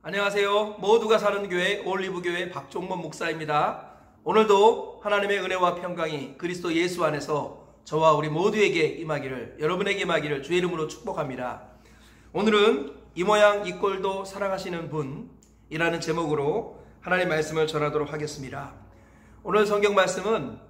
안녕하세요. 모두가 사는 교회 올리브교회 박종범 목사입니다. 오늘도 하나님의 은혜와 평강이 그리스도 예수 안에서 저와 우리 모두에게 임하기를, 여러분에게 임하기를 주의 이름으로 축복합니다. 오늘은 이 모양 이 꼴도 사랑하시는 분이라는 제목으로 하나님의 말씀을 전하도록 하겠습니다. 오늘 성경 말씀은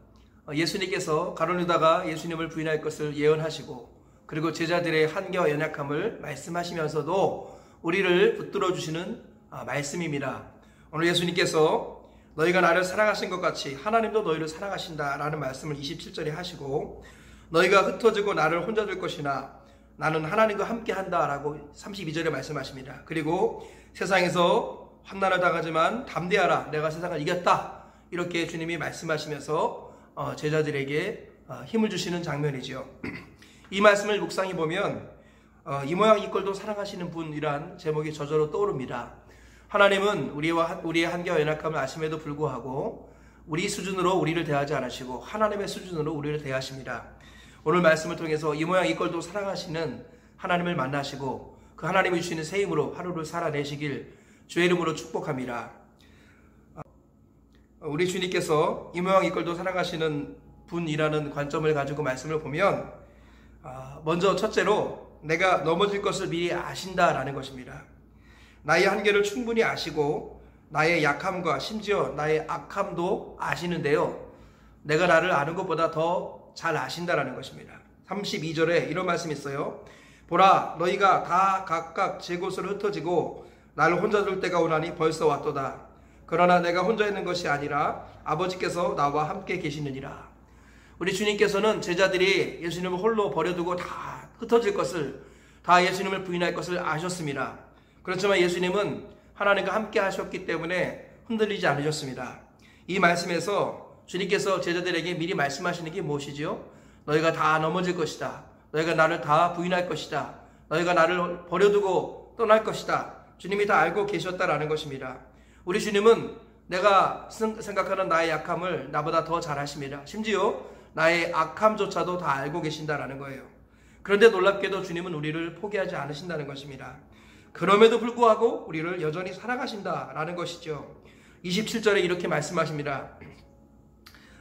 예수님께서 가룟 유다가 예수님을 부인할 것을 예언하시고, 그리고 제자들의 한계와 연약함을 말씀하시면서도 우리를 붙들어 주시는 말씀입니다. 오늘 예수님께서 너희가 나를 사랑하신 것 같이 하나님도 너희를 사랑하신다 라는 말씀을 27절에 하시고, 너희가 흩어지고 나를 혼자 둘 것이나 나는 하나님과 함께 한다 라고 32절에 말씀하십니다. 그리고 세상에서 환난을 당하지만 담대하라, 내가 세상을 이겼다, 이렇게 주님이 말씀하시면서 제자들에게 힘을 주시는 장면이죠. 이 말씀을 묵상해 보면 이 모양 이 꼴도 사랑하시는 분이란 제목이 저절로 떠오릅니다. 하나님은 우리의 한계와 연약함을 아심에도 불구하고 우리 수준으로 우리를 대하지 않으시고 하나님의 수준으로 우리를 대하십니다. 오늘 말씀을 통해서 이 모양 이 꼴도 사랑하시는 하나님을 만나시고 그 하나님이 주시는 새 힘으로 하루를 살아내시길 주의 이름으로 축복합니다. 우리 주님께서 이 모양 이 꼴도 사랑하시는 분이라는 관점을 가지고 말씀을 보면 먼저 첫째로 내가 넘어질 것을 미리 아신다라는 것입니다. 나의 한계를 충분히 아시고 나의 약함과 심지어 나의 악함도 아시는데요, 내가 나를 아는 것보다 더 잘 아신다라는 것입니다. 32절에 이런 말씀이 있어요. 보라, 너희가 다 각각 제 곳으로 흩어지고 나를 혼자 둘 때가 오나니 벌써 왔도다. 그러나 내가 혼자 있는 것이 아니라 아버지께서 나와 함께 계시느니라. 우리 주님께서는 제자들이 예수님을 홀로 버려두고 다 흩어질 것을, 다 예수님을 부인할 것을 아셨습니다. 그렇지만 예수님은 하나님과 함께 하셨기 때문에 흔들리지 않으셨습니다. 이 말씀에서 주님께서 제자들에게 미리 말씀하시는 게 무엇이지요? 너희가 다 넘어질 것이다. 너희가 나를 다 부인할 것이다. 너희가 나를 버려두고 떠날 것이다. 주님이 다 알고 계셨다라는 것입니다. 우리 주님은 내가 생각하는 나의 약함을 나보다 더 잘 아십니다. 심지어 나의 악함조차도 다 알고 계신다라는 거예요. 그런데 놀랍게도 주님은 우리를 포기하지 않으신다는 것입니다. 그럼에도 불구하고 우리를 여전히 사랑하신다라는 것이죠. 27절에 이렇게 말씀하십니다.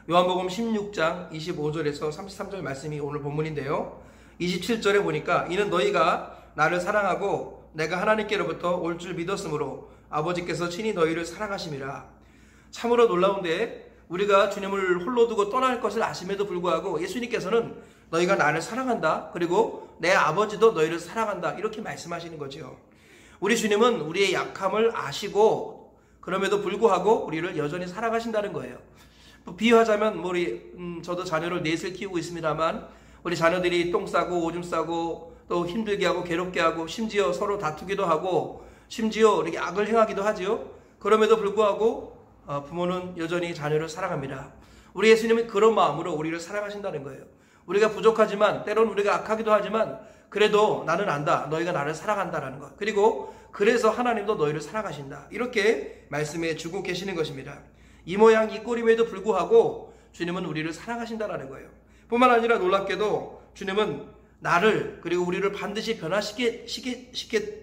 요한복음 16장 25절에서 33절 말씀이 오늘 본문인데요, 27절에 보니까 이는 너희가 나를 사랑하고 내가 하나님께로부터 올 줄 믿었으므로 아버지께서 친히 너희를 사랑하심이라. 참으로 놀라운데 우리가 주님을 홀로 두고 떠날 것을 아심에도 불구하고 예수님께서는 너희가 나를 사랑한다, 그리고 내 아버지도 너희를 사랑한다, 이렇게 말씀하시는 거죠. 우리 주님은 우리의 약함을 아시고 그럼에도 불구하고 우리를 여전히 사랑하신다는 거예요. 비유하자면 저도 자녀를 넷을 키우고 있습니다만, 우리 자녀들이 똥 싸고 오줌 싸고 또 힘들게 하고 괴롭게 하고 심지어 서로 다투기도 하고 심지어 이렇게 악을 행하기도 하지요. 그럼에도 불구하고 부모는 여전히 자녀를 사랑합니다. 우리 예수님은 그런 마음으로 우리를 사랑하신다는 거예요. 우리가 부족하지만, 때로는 우리가 악하기도 하지만, 그래도 나는 안다, 너희가 나를 사랑한다라는 것. 그리고 그래서 하나님도 너희를 사랑하신다, 이렇게 말씀해 주고 계시는 것입니다. 이 모양 이 꼴임에도 불구하고 주님은 우리를 사랑하신다라는 거예요. 뿐만 아니라 놀랍게도 주님은 나를, 그리고 우리를 반드시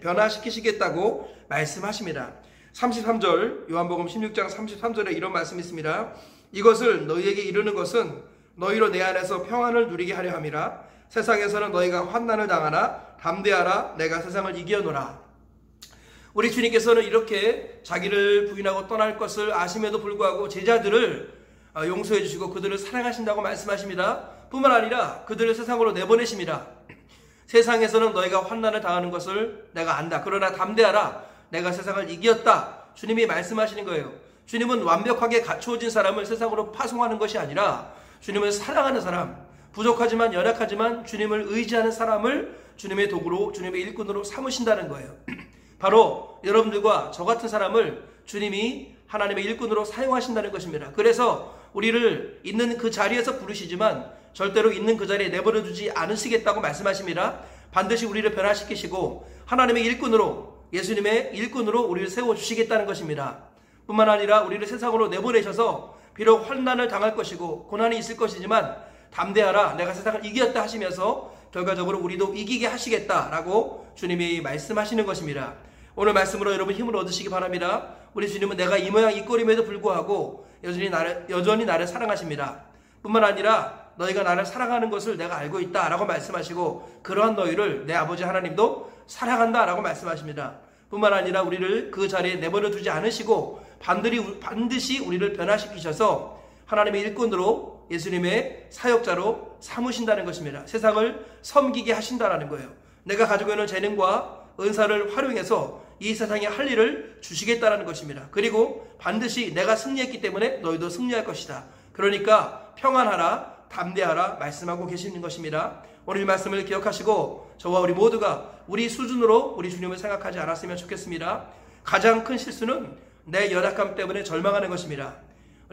변화시키시겠다고 말씀하십니다. 33절, 요한복음 16장 33절에 이런 말씀이 있습니다. 이것을 너희에게 이르는 것은 너희로 내 안에서 평안을 누리게 하려 함이라. 세상에서는 너희가 환난을 당하나 담대하라, 내가 세상을 이겨노라. 우리 주님께서는 이렇게 자기를 부인하고 떠날 것을 아심에도 불구하고 제자들을 용서해 주시고 그들을 사랑하신다고 말씀하십니다. 뿐만 아니라 그들을 세상으로 내보내십니다. 세상에서는 너희가 환난을 당하는 것을 내가 안다. 그러나 담대하라, 내가 세상을 이겼다. 주님이 말씀하시는 거예요. 주님은 완벽하게 갖추어진 사람을 세상으로 파송하는 것이 아니라 주님을 사랑하는 사람, 부족하지만 연약하지만 주님을 의지하는 사람을 주님의 도구로, 주님의 일꾼으로 삼으신다는 거예요. 바로 여러분들과 저 같은 사람을 주님이 하나님의 일꾼으로 사용하신다는 것입니다. 그래서 우리를 있는 그 자리에서 부르시지만 절대로 있는 그 자리에 내버려 두지 않으시겠다고 말씀하십니다. 반드시 우리를 변화시키시고 하나님의 일꾼으로, 예수님의 일꾼으로 우리를 세워주시겠다는 것입니다. 뿐만 아니라 우리를 세상으로 내보내셔서 비록 환난을 당할 것이고 고난이 있을 것이지만 담대하라, 내가 세상을 이겼다 하시면서 결과적으로 우리도 이기게 하시겠다라고 주님이 말씀하시는 것입니다. 오늘 말씀으로 여러분 힘을 얻으시기 바랍니다. 우리 주님은 내가 이 모양 이 꼴임에도 불구하고 여전히 나를 사랑하십니다. 뿐만 아니라 너희가 나를 사랑하는 것을 내가 알고 있다 라고 말씀하시고, 그러한 너희를 내 아버지 하나님도 사랑한다 라고 말씀하십니다. 뿐만 아니라 우리를 그 자리에 내버려 두지 않으시고 반드시 우리를 변화시키셔서 하나님의 일꾼으로, 예수님의 사역자로 삼으신다는 것입니다. 세상을 섬기게 하신다라는 거예요. 내가 가지고 있는 재능과 은사를 활용해서 이 세상에 할 일을 주시겠다라는 것입니다. 그리고 반드시 내가 승리했기 때문에 너희도 승리할 것이다. 그러니까 평안하라, 담대하라 말씀하고 계시는 것입니다. 오늘 이 말씀을 기억하시고 저와 우리 모두가 우리 수준으로 우리 주님을 생각하지 않았으면 좋겠습니다. 가장 큰 실수는 내 연약함 때문에 절망하는 것입니다.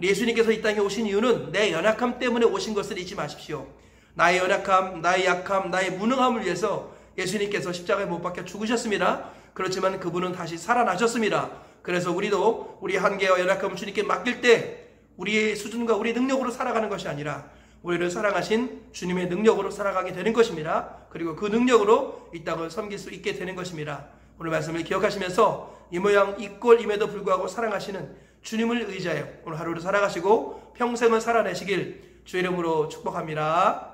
예수님께서 이 땅에 오신 이유는 내 연약함 때문에 오신 것을 잊지 마십시오. 나의 연약함, 나의 약함, 나의 무능함을 위해서 예수님께서 십자가에 못 박혀 죽으셨습니다. 그렇지만 그분은 다시 살아나셨습니다. 그래서 우리도 우리 한계와 연약함을 주님께 맡길 때 우리의 수준과 우리의 능력으로 살아가는 것이 아니라 우리를 사랑하신 주님의 능력으로 살아가게 되는 것입니다. 그리고 그 능력으로 이 땅을 섬길 수 있게 되는 것입니다. 오늘 말씀을 기억하시면서 이 모양 이 꼴임에도 불구하고 사랑하시는 주님을 의지하여 오늘 하루를 살아가시고 평생을 살아내시길 주의 이름으로 축복합니다.